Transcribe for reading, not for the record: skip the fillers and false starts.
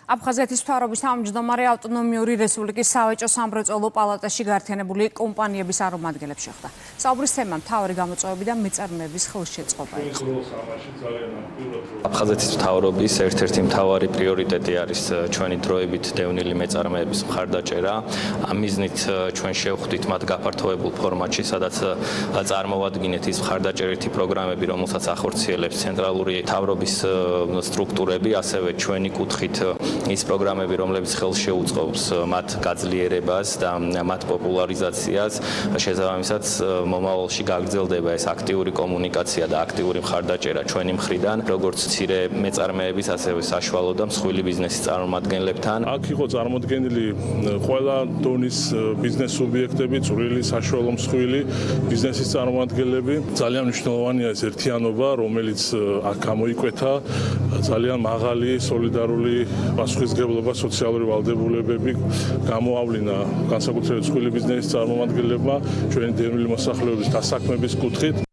აფხაზეთის მთავრობის თავმჯდომარე ავტონომიური რესპუბლიკის სავაჭრო სამრეწველო პალატაში გაერთიანებული კომპანიების წარმომადგენლებს შეხვდა. საუბრის თემა მთავარი გამოწვევები და მეწარმეების ხელშეწყობა იყო. აფხაზეთის მთავრობის ერთ-ერთი მთავარი პრიორიტეტი არის ჩვენი დროებით დევნილი მეწარმეების მხარდაჭერა. ამ მიზნით ჩვენ შევხვდით მათ გაფართოებულ ფორმატში, სადაც წარმოვადგინეთ ის მხარდაჭერითი პროგრამები, რომელსაც ახორციელებს ცენტრალური მთავრობის სტრუქტურები, ასევე ჩვენი კუთხით ის პროგრამები, რომლებიც ხელს შეუწყობს მათ გაძლიერებას და მათ პოპულარიზაციას, შესაბამისად მომავალში გაგრძელდება ეს აქტიური კომუნიკაცია და აქტიური მხარდაჭერა ჩვენი მხრიდან, როგორც მცირე მეწარმეების, ასევე საშუალო და მსხვილი ბიზნესის წარმომადგენლებთან. აქ იყო წარმოდგენილი ყველა დონის ბიზნეს სუბიექტები, წვრილი, საშუალო, მსხვილი ბიზნესის წარმომადგენლები. ძალიან მნიშვნელოვანია ეს ერთიანობა, რომელიც აქ გამოიკვეთა, ძალიან მაღალი სოლიდარული პასუხისმგებლობა სოციალური ვალდებულებები გამოავლინა განსაკუთრებით მსხვილი ბიზნესის წარმომადგენლებმა ჩვენი დევნილი მოსახლეობის დასაქმების კუთხით.